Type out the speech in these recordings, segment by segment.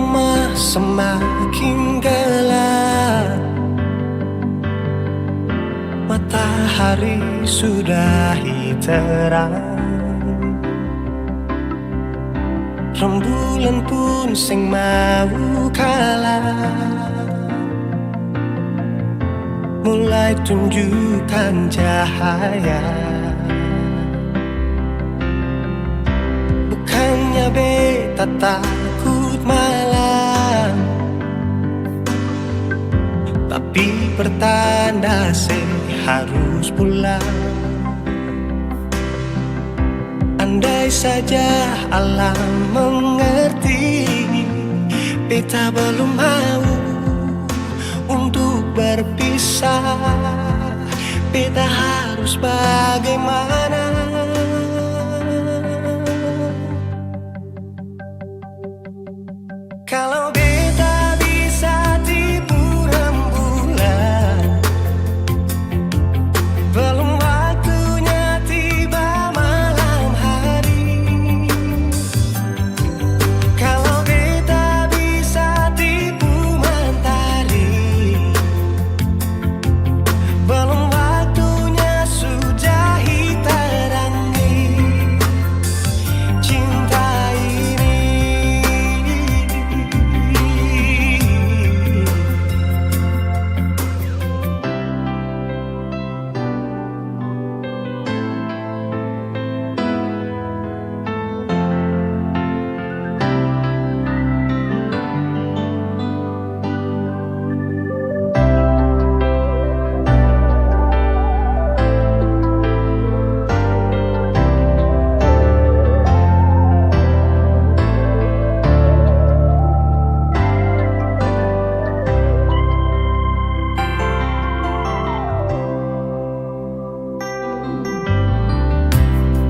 lama semakin gelap, matahari sudahi terang, rembulan pun sing mau kalah, mulai tunjukkan cahaya. Bukannya beta takut malam, tapi pertanda harus pulang. Andai saja alam mengerti, beta belum mau untuk berpisah. Beta harus bagaimana? Kalau beta bisa tipu rembulan, belum waktunya tiba malam hari. Kalau beta bisa tipu mentari, belum waktunya sudahi terangi cinta ini.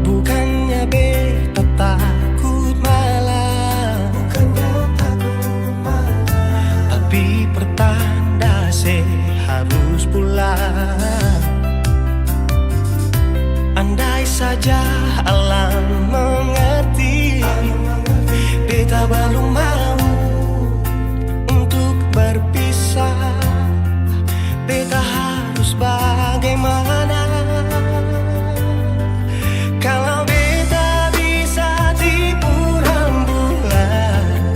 Bukannya beta takut malam, tapi pertanda harus pulang. Andai saja alam mengerti, beta belum mau untuk berpisah. Beta harus bagaimana? Kalau beta bisa tipu rembulan,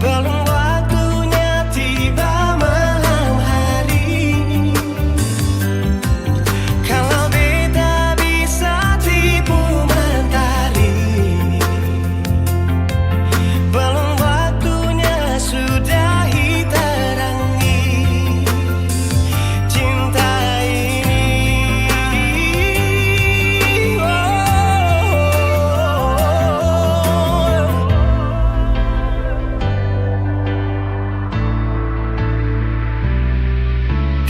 belum waktunya tiba malam hari. Kalau beta bisa tipu mentari, belum waktunya sudahi terangi cinta ini.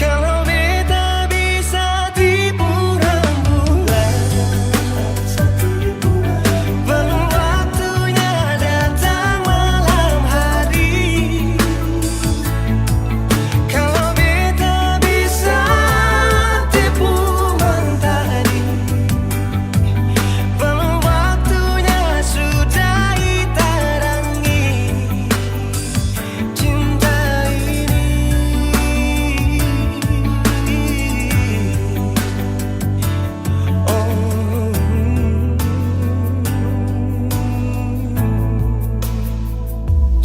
Kalau beta bisa tipu rembulan, belum waktunya datang malam hari. Kalau beta bisa tipu mentari, belum waktunya sudahi terangi cinta ini.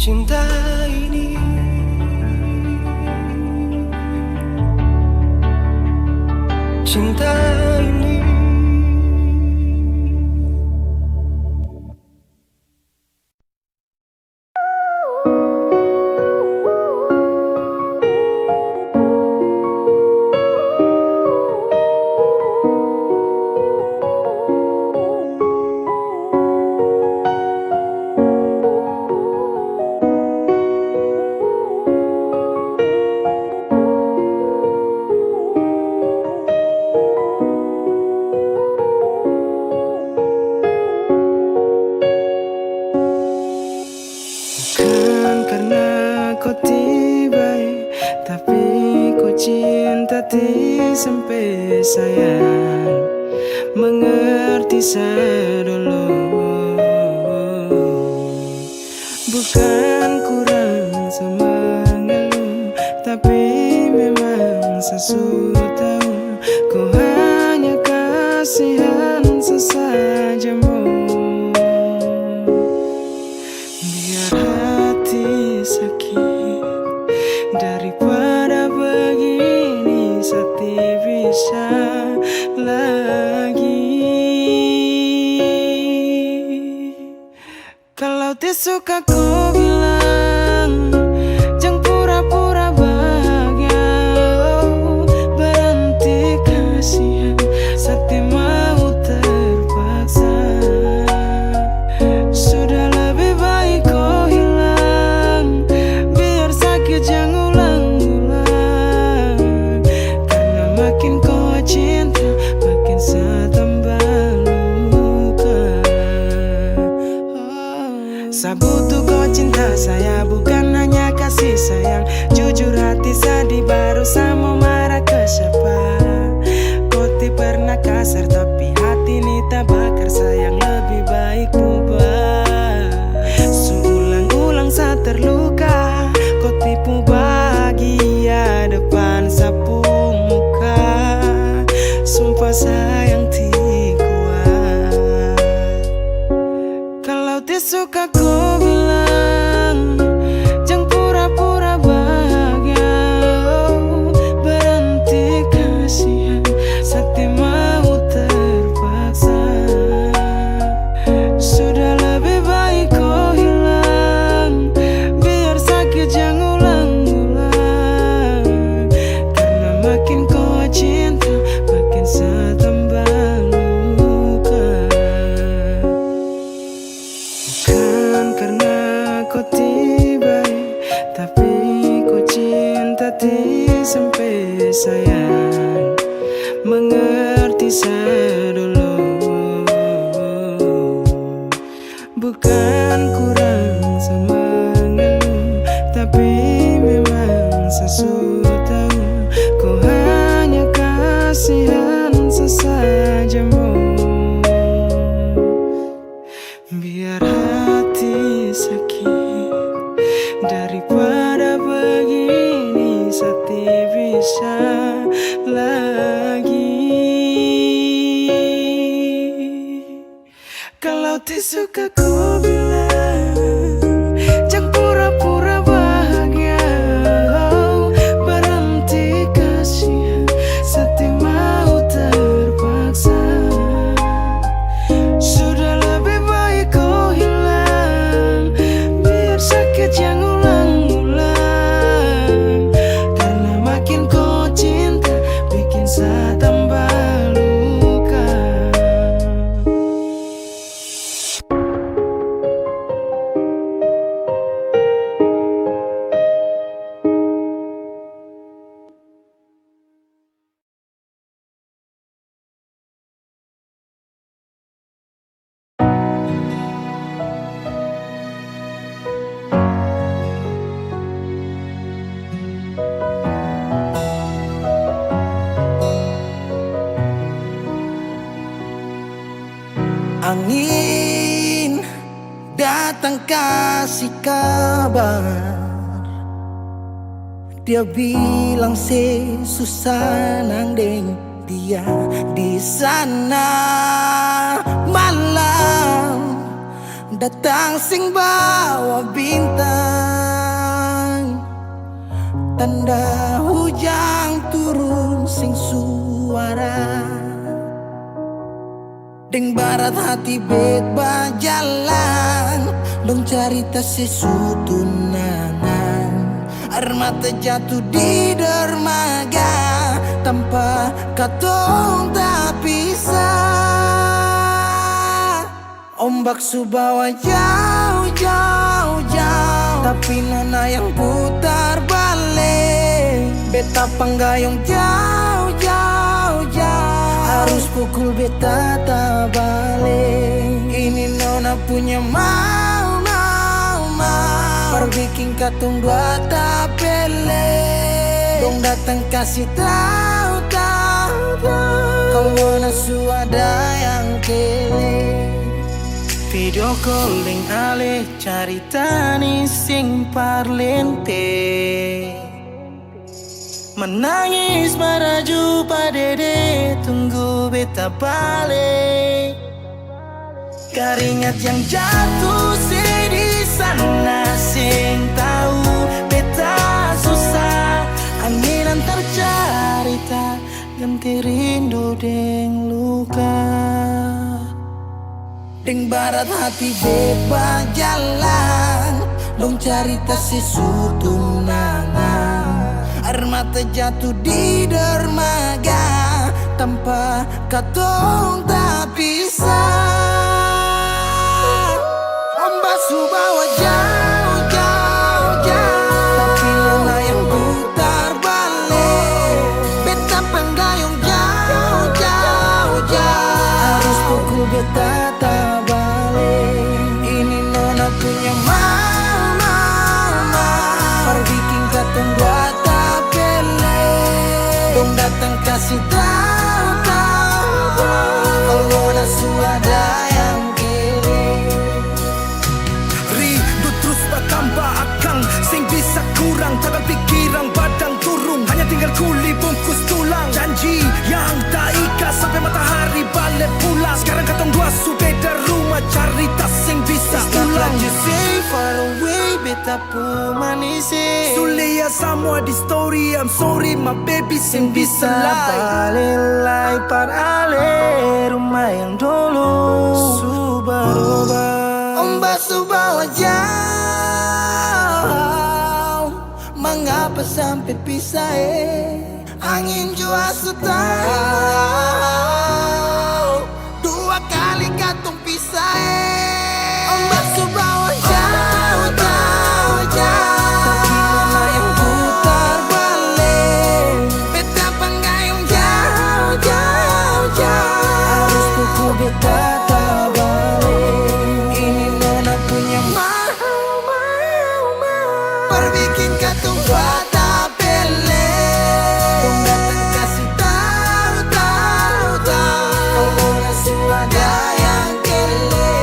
Cinta ini, cinta ini. Bukan karena kau tiba, tapi kau cinta sampai sayang, mengerti saya dulu. sesuatu. Ku hanya kasihan sesajamu. Biar hati sakit daripada begini, sakti bisa lagi. Kalau suka ku bilang, jangan pura-pura bahagia. Oh, berhenti kasihan, sakti mau terpaksa. Sudah lebih baik kau hilang, biar sakit jangan ulang-ulang. Karena makin kau cinta, makin saya tambah luka. Saya butuh kau cinta saya, bukan hanya kasih sayang. Jujur hati sedih, baru saya mau marah ke siapa. Kau tidak pernah kasar, tapi hati ini tak bakar. Sayang lebih baik ubah. Seulang-ulang saya terluka, kau tipu bahagia depan sapu muka. Sumpah sayang tidak kuat. Kalau suka ku bilang, jangan pura-pura bahagia. Oh, berhenti kasihan, sakti mau terpaksa. Sudah lebih baik kau hilang, biar sakit jangan ulang-ulang. Karena makin kau cinta, makin saya tambah luka. Bukan karena kau tiba, tapi kau cinta sampai sayang. Mengerti saya dulu, bukan kurang sama mengeluh, tapi memang sesuatu. Kau hanya kasihan sesajamu. Biar hati sakit daripada begini, sakti bisa lagi. Kalau suka ku bilang, jangan pura-pura bahagia. Oh, berhenti kasihan, sakti mau terpaksa. Sudah lebih baik kau hilang, biar sakit jangan ulang-ulang. Karena makin kau cinta, bikin saya tambah luka. Angin datang kasih kabar, dia bilang susah nang deng dia di sana. Malam datang sing bawa bintang, tanda hujan turun sing suara. Deng barat hati bet bajalan, dong cerita sesutunangan. Air mata jatuh di dermaga, tanpa katong tak pisah. Ombak subawa jauh, jauh, jauh, tapi nona yang putar balik. Beta panggayong jauh, jauh, jauh, harus pukul beta tak balik. Ini nona punya mau, mau, mau, perbikin katong dua tak pele. Dong datang kasih tahu, tahu, tahu, kalau nona suada yang kele. Video calling ale carita ni sing parlente. Menangis meraju padede, tunggu beta balik. Keringat yang jatuh di sana, sing tahu beta susah. Angin antar cerita, ganti rindu deng luka. Deng barat hati bebas jalan, dong cerita si tunangan. Air mata jatuh di dermaga, tanpa katong tak bisa. Ombak subawa jauh, jauh, jauh, tapi luna yang putar balik. Beta penggayung jauh, jauh, jauh, harus pukul beta tak balik. Ini nona punya mama, perbikin katong buat datang kasih tahu kalau nasu ada yang kiri. Rindu terus bertambah akang, sing bisa kurang, takkan pikiran badang turung, hanya tinggal kuli bungkus tulang. Janji yang tak ikat sampai matahari balik pulang. Sekarang katong dua su beda rumah, cari tas sing bisa ulang. You say far away, beta pu manisi. Sulia semua di story, I'm sorry my baby sing bisa balik ale rumah yang dulu subarubah. Ombak subawa jauh, mengapa sampai pisah angin jua tahu, dua kali katong pisah Ombak subawa jauh, jauh, jauh, tapi luna yang putar balik. Beta penggayung jauh, jauh, jauh, harus pukul beta tak balik. Ini nona punya mau, perbikin katong buat tak pilih. Dong datang kasih tahu, tahu, tahu, kalau nasu ada yang kele.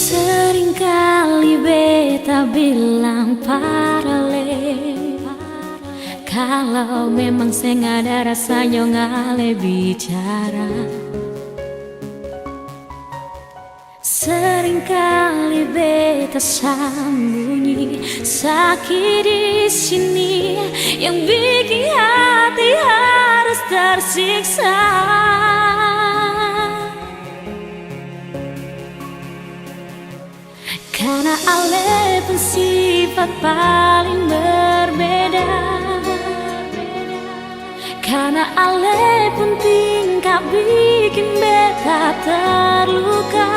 Seringkali beta bilang paralel, kalau memang saya nggak ada rasanya ngale bicara. Seringkali beta sembunyi sakit di sini yang bikin hati harus tersiksa. Karena ale pun sifat paling berbeda, karena ale pun tingkah bikin beta terluka,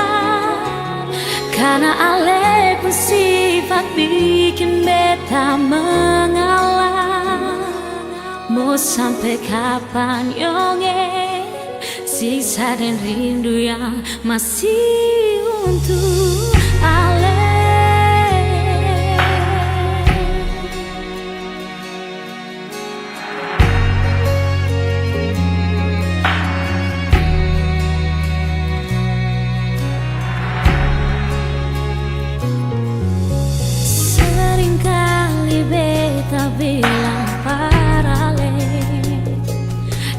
karena ale pun sifat bikin beta mengalah. Mau sampai kapan yonge sisa dan rindu yang masih untuk ale. Seringkali beta bilang paralel,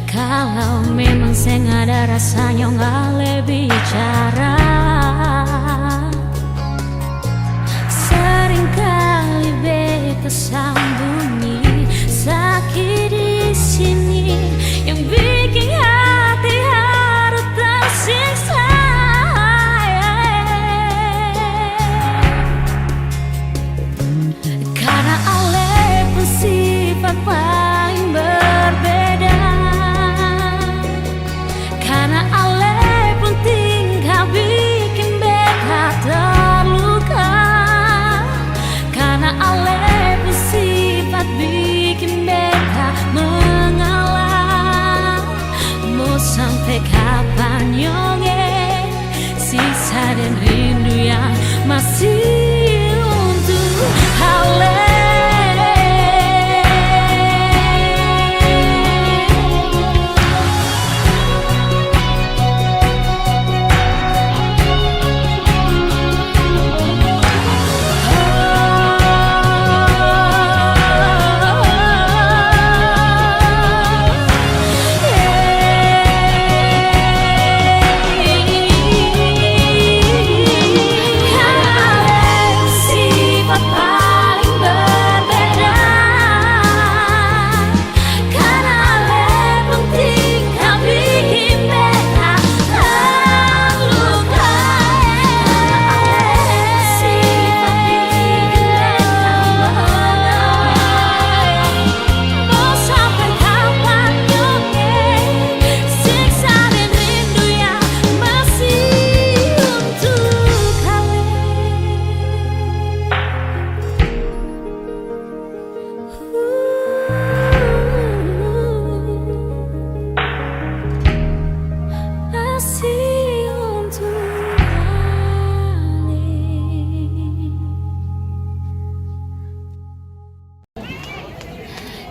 kalau memang saya nggak ada rasanya ngale bicara. Seringkali beta tersembunyi, sakit di sini yang bikin hati harus tersiksa. Karena oleh bersifat paling berbeda, karena oleh pun tinggal bikin beta terluka, karena oleh bersifat bikin beta mengalah. Mau sampai kapan nyonge sisa dan rindu yang masih untuk hale.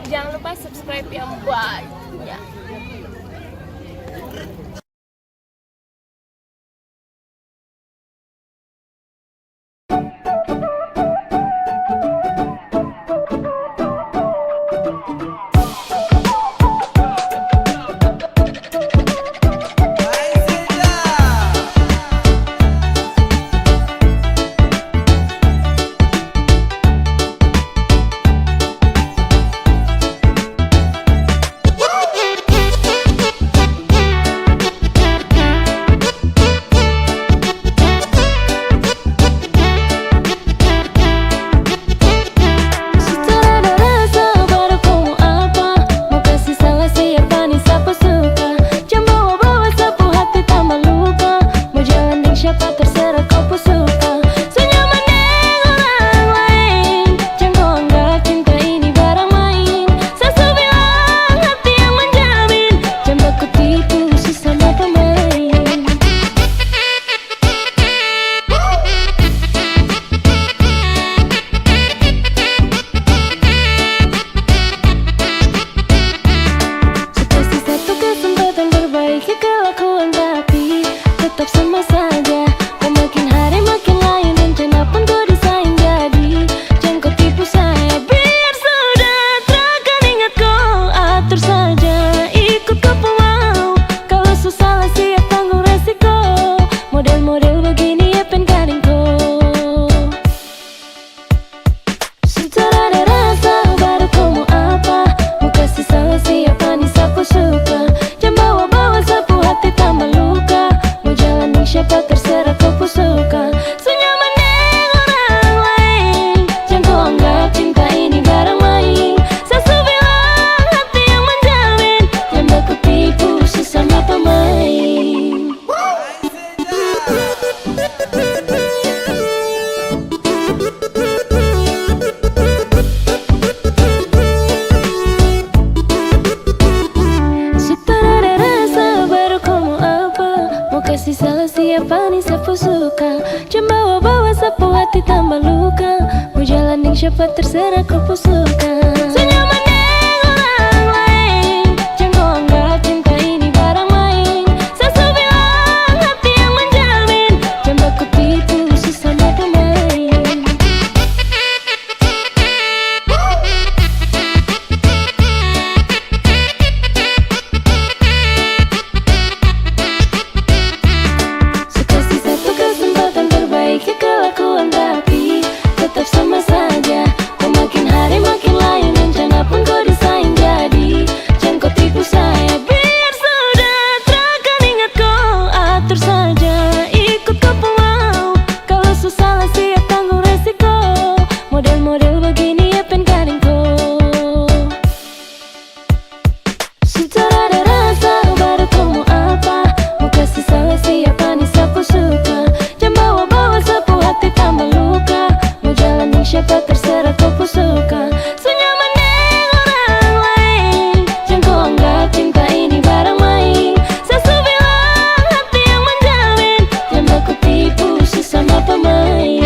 Jangan lupa subscribe yang banyak. Siapa terserah kau suka. Senyaman dengan orang lain, jangan kau anggap cinta ini barang main. Sesu bilang hati yang menjamin, jangan baku tipu sesama pemain. Sekasih satu kesempatan perbaiki kelakuan, tapi tetap sama saja. Makin hari terserah kau suka. Senyaman dengan orang lain, jangan kau anggap cinta ini barang main. Sesu bilang hati yang menjamin, jangan baku tipu sesama pemain.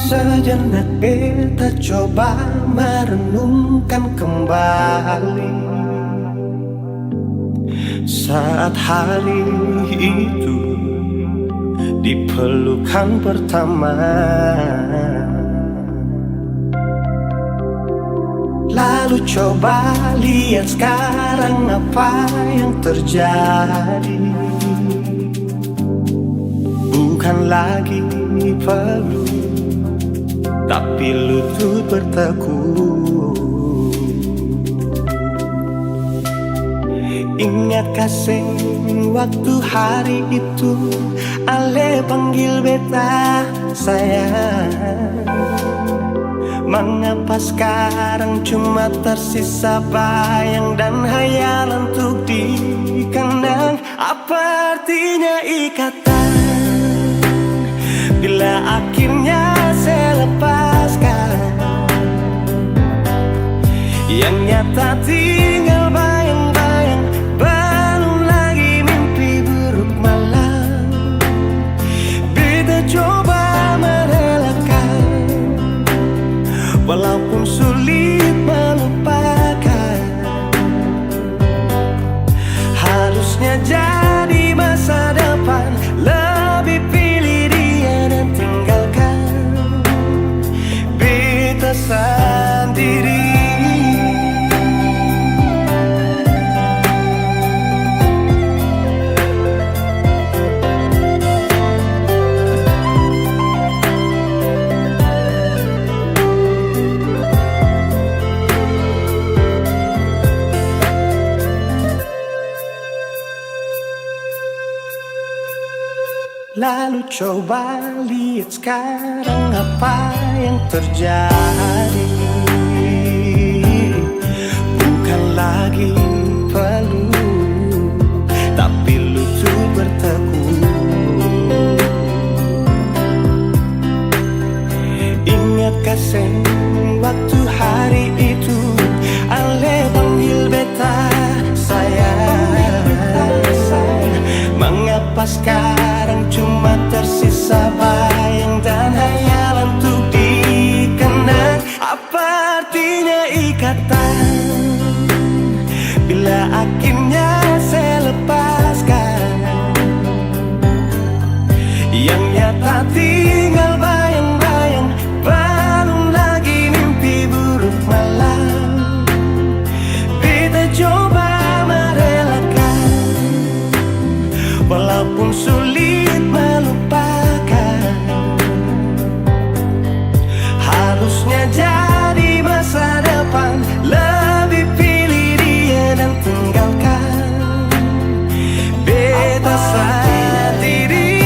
Sejenak beta coba merenungkan kembali saat hari itu di pelukan pertama. Lalu coba lihat sekarang apa yang terjadi. Bukan lagi peluk, tapi lutut bertekuk. Ingat kasih waktu hari itu Ale panggil beta sayang. Mengapa sekarang cuma tersisa bayang dan hayalan untuk dikenang? Apa artinya ikatan bila akhirnya saya lepaskan? Yang nyata tinggal bayang-bayang, belum lagi mimpi buruk malam. Beta coba merelakan, walaupun sulit melupakan. Harusnya jadi masa depan, lebih pilih dia dan tinggalkan beta sendiri. Lalu coba lihat sekarang apa yang terjadi. Bukan lagi peluk, tapi lutut bertekuk. Ingat kasih waktu hari itu Ale panggil beta sayang. Mengapa sekarang cuma tersisa bayang dan hayalan untuk dikenang? Apa artinya ikatan bila akhirnya saya lepaskan? Yang nyata tinggal bayang-bayang, belum lagi mimpi buruk malam. Beta coba merelakan, walaupun sulit melupakan. Harusnya jadi masa depan, lebih pilih dia dan tinggalkan beta sendiri.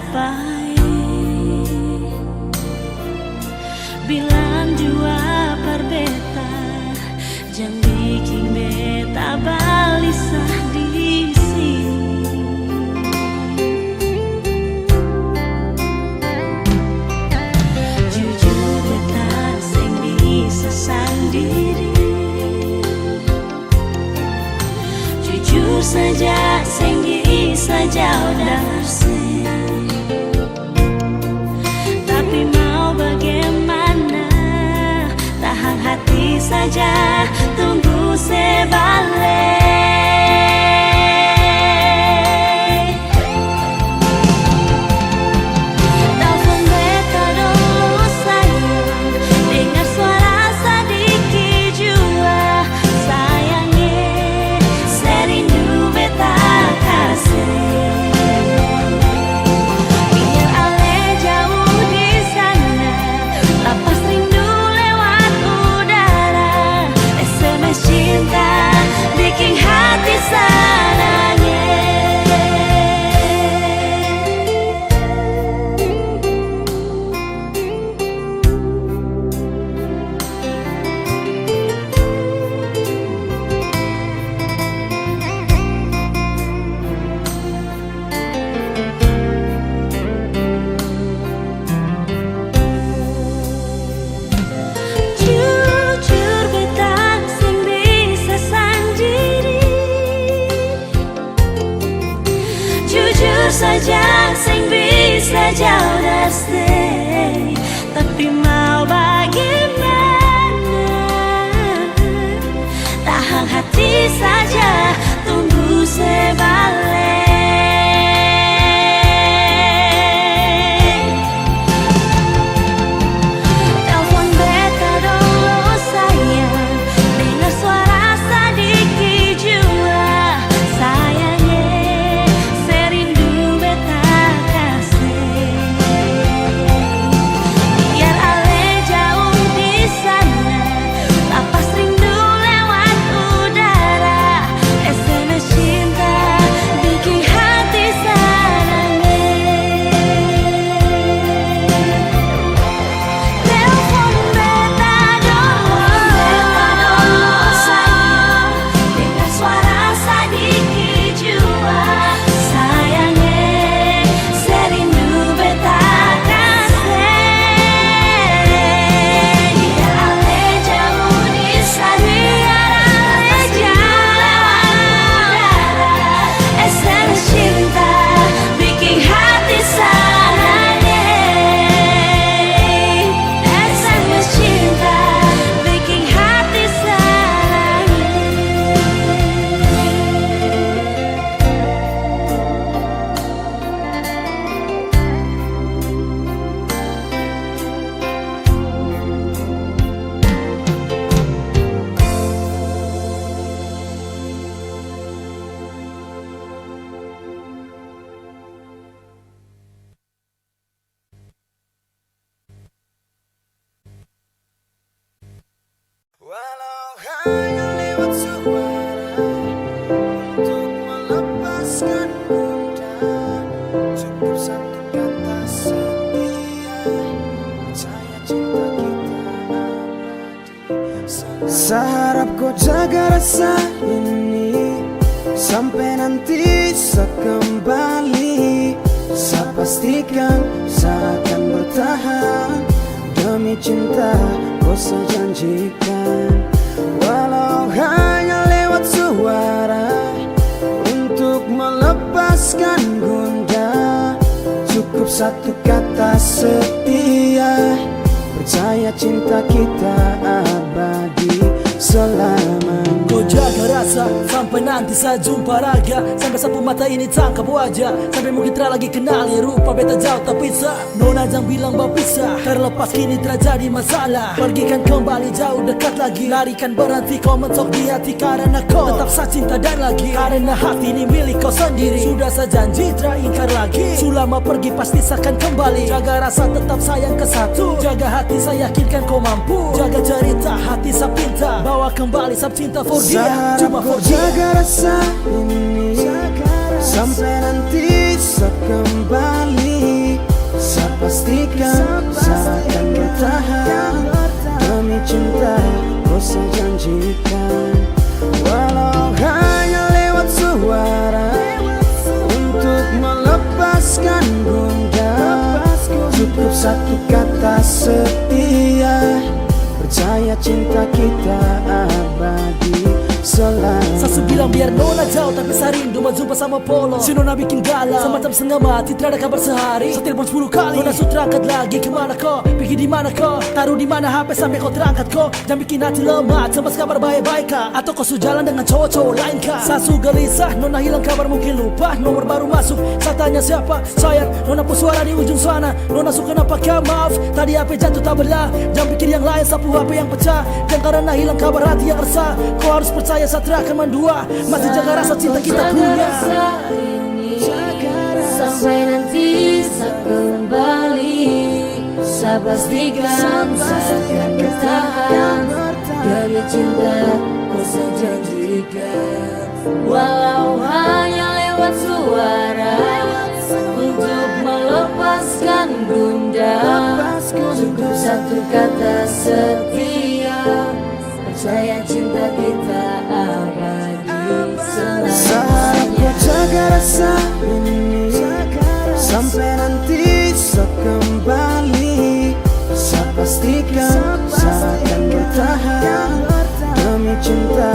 sampai bilang jua perbeta jang bikin beta balisah di sini. Jujur beta sing bisa sendiri, jujur saja sing bisa jauh dari, tapi mau bagaimana, tahan hati saja, tunggu sebalik. Telepon beta dulu sayang, dengar suara sedikit jua sayangnya, serindu beta kasih. Biar ale jauh di sana, lapas rindu lewat udara, SMS cinta bikin hati sananya. Jujur beta sing bisa sendiri, jujur saja sing bisa jauh dari, tapi mau bagaimana, tahan hati saja, tunggu sebalik. Telepon beta dulu sayang, dengar suara sedikit jua sayangnya, serindu beta kasih. Biar ale jauh di sana, lapas rindu lewat udara, SMS cinta bikin hati sananya. Telepon beta dulu sayang, dengar suara sedikit jua sayangnya, serindu beta kasih. Biar ale jauh di sana, ale jauh lewat udara, SMS cinta bikin hati sananya, SMS cinta bikin hati sananya. Walau hanya lewat suara untuk melepaskan bunda, cukup satu kata setia, percaya cinta kita abadi. Seharap kau jaga rasa ini sampai nanti saya kembali. Saya pastikan saya akan bertahan demi cinta kau saya janjikan. Walau hanya lewat suara untuk melepaskan gundah, cukup satu kata setia, percaya cinta kita abadi selamanya. Kau jaga rasa sampai nanti saya jumpa raga, sampai sapu mata ini tangkap wajah, sampai mungkin tak lagi kenali rupa beta jauh tak bisa. Nona jang bilang berpisah, terlepas kini terjadi masalah. Pergikan kembali jauh dekat lagi, larikan berhenti kau mentok di hati, karena kau tetap saya cinta dan lagi, karena hati ini milik kau sendiri. Sudah saya janji tak ingkar lagi, selama pergi pasti saya akan kembali. Jaga rasa tetap sayang ke satu, jaga hati saya yakinkan kau mampu, jaga cerita hati saya pinta, bawa kembali saya cinta for dia, cuma for dia. Jaga rasa ini sampai nanti saya kembali. cinta kau sejanjikan. Walau hanya lewat suara untuk melepaskan gundah, cukup satu kata setia, percaya cinta kita abadi selamanya. Sasu bilang biar nona jauh tapi sarindu mau jumpa sama Polo. Si nona bikin galau semacam setengah mati, tidak ada kabar sehari. Saya telepon 10 kali, nona sudah terangkat lagi. Kemana kau? Pergi di mana kau? Taruh di mana HP sampai kau terangkat kau? Jangan bikin hati lemah, cemas kabar baik-baik kah? Atau kau sudah jalan dengan cowok-cowok lain kah? Sasu gelisah, nona hilang kabar mungkin lupa. Nomor baru masuk, saya tanya siapa? Sayang, nona pun suara di ujung sana. Nona suka napakah maaf? Tadi HP jatuh tak belah. Jangan pikir yang lain, sapu HP yang pecah. Dan karena hilang kabar hati yang resah, kau harus percaya Satria akan mendua. Masih jaga rasa cinta kita punya. Rasa ini sampai nanti saya kembali. Saya pastikan saya akan bertahan demi cinta kau sejanjikan. Walau hanya lewat suara untuk melepaskan gundah, cukup satu kata setia, percaya cinta kita abadi selamanya. Jaga rasa ini sampai nanti saya kembali. Saya pastikan saya akan bertahan demi cinta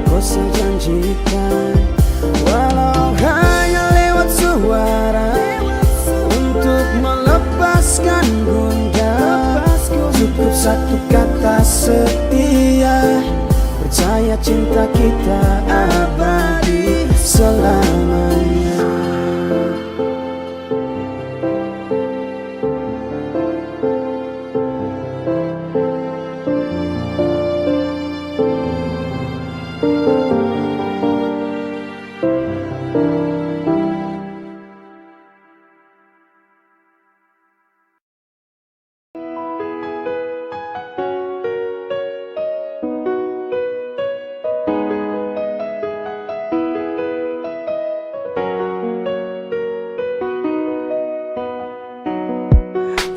kau sejanjikan. Walau hanya lewat suara untuk melepaskan gundah, cukup satu kata setia, percaya cinta kita abadi selamanya.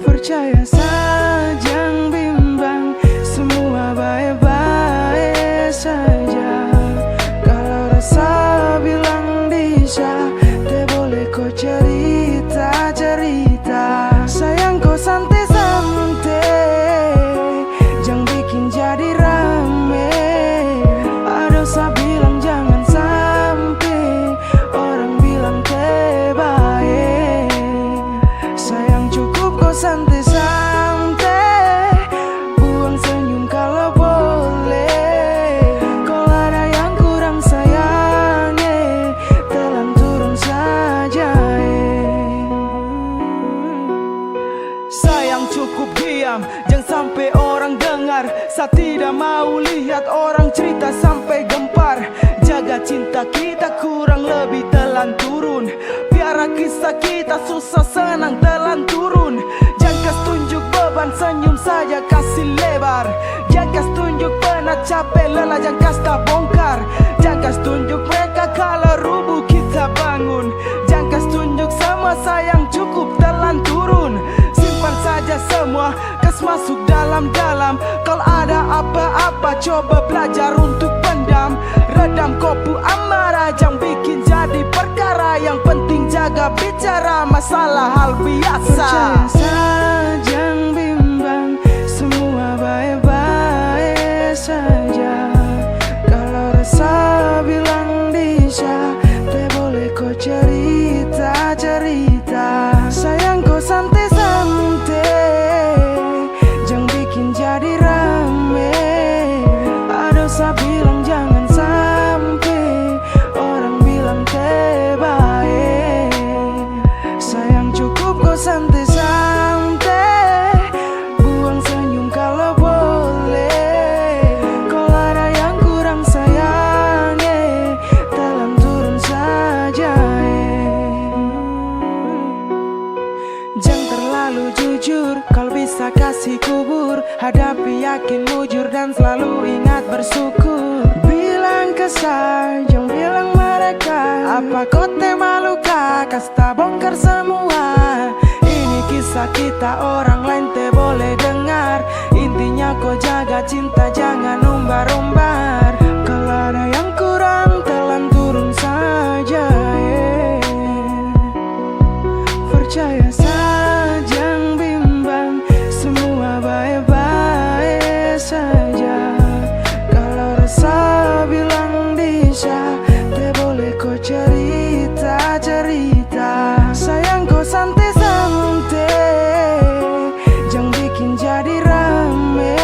Percaya saja, jangan bimbang, semua baik-baik saja. Kalau rasa bilang bisa, tak boleh kau cerita-cerita. Sayang kau santai-santai, jangan bikin jadi rame. Ada saya bilang jangan sampai orang bilang terbaik. Sayang cukup kau santai-santai, buang senyum kalau boleh. Kalau ada yang kurang sayangnya, telan turun saja. Sayang cukup diam, jangan sampai orang dengar. Saya tidak mau lihat orang cerita sampai gempar. Jaga cinta kita kurang lebih telan turun. Biar kisah kita susah senang telan turun. Jangan kas tunjuk beban, senyum saja kasih lebar. Jangan kas tunjuk penat capek lelah, jangan kas tak bongkar. Jangan kas tunjuk mereka kalau rubuh kita bangun. Jangan kas tunjuk semua sayang cukup telan turun. Simpan saja semua, kas masuk dalam-dalam. Kalau ada apa-apa coba belajar untuk pendam. Redam kopu amarah, jangan bikin jadi perkara. Yang penting jaga bicara masalah hal biasa. Percaya saja, jangan bimbang, semua baik-baik saja. Kalau rasa bilang bisa, tak boleh kau cerita-cerita. Sayang kau santai-santai, jangan bikin jadi rame. Ada saya bilang jangan sampai orang bilang terbaik. Sayang cukup kau santai-santai, buang senyum kalau boleh. Kalau ada yang kurang sayangnya, telan turun saja. Jangan terlalu jujur, kalau bisa kasih kubur. Hadapi yakin mujur dan selalu ingat bersyukur. Bilang kesal, jangan bilang mereka. Apa kau teh maluka, kas tak bongkar semua. Ini kisah kisah kita orang lain te boleh dengar. Intinya kau jaga cinta jangan umbar-umbar. Kalau ada yang kurang telan turun saja, percaya saja jangan bimbang, semua baik-baik saja. Kalau rasa bilang bisa, te boleh kau cerita-cerita. Sayang kau santai-santai, jangan bikin jadi rame.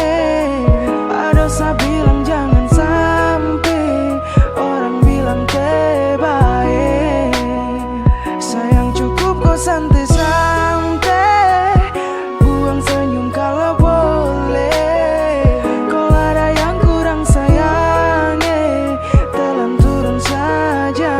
Ada saya bilang jangan sampai orang bilang te baik. Sayang cukup kau santai-santai, buang senyum kalau boleh. Kalau ada yang kurang sayangnya, telan turun saja.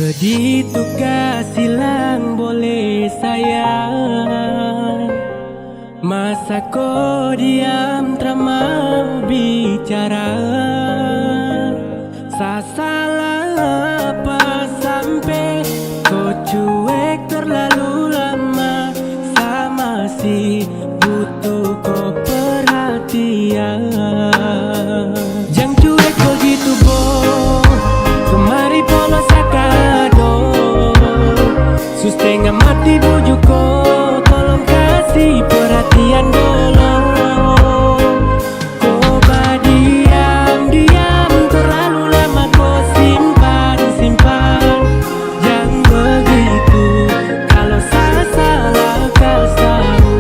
Sedih tukar silang boleh sayang, masa kau diam tak mau bicara. Sa salah apa sampai kau cuek terlalu lama. Sa masih butuh kau perhatian. Jangan cuek begitu boh, kemari polos sakado. Setengah mati bujuk kau, tolong kasih perhatian dulu. Kau diam-diam terlalu lama kau simpan. Jangan begitu, kalau salah kau tahu.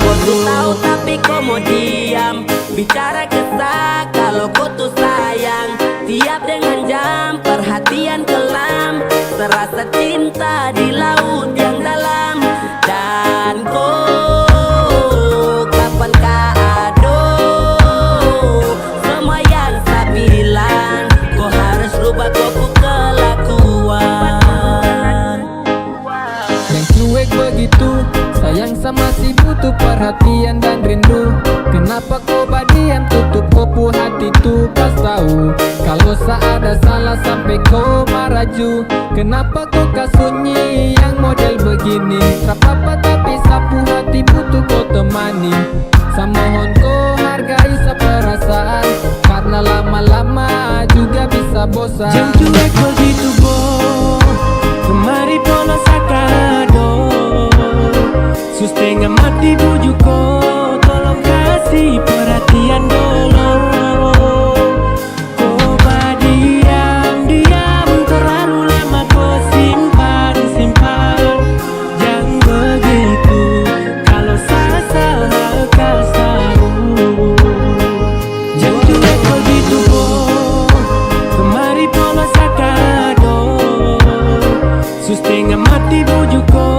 Kau tuh tahu tapi kau mau diam. Bicara kesah kalau kau tuh sayang. Tiap dengan jam perhatian kelam, terasa cinta di laut yang dalam. Dan kau kapan kado semua yang saya bilang. Kau harus rubah kau kelakuan. Yang cuek begitu, sayang sama si butuh perhatian dan rindu. Kenapa kau badiam tutup kopu hati tu pas tahu. Kalau ada salah sampai kau maraju. Kenapa kau kasunyi yang model begini. Tak apa tapi sapu hati butuh kau temani. Samohon kau hargai seperasaan, karena lama-lama juga bisa bosan. Jangan cuek begitu boh, kemari polos sakado. Setengah mati bujuk kau, tolong kasih perhatian dulu. Kau diam-diam terlalu lama kau simpan. Jangan begitu, kalau salah kau tahu. Jangan cuek begitu boh, kemari polos sakado. Setengah mati bujuk kau,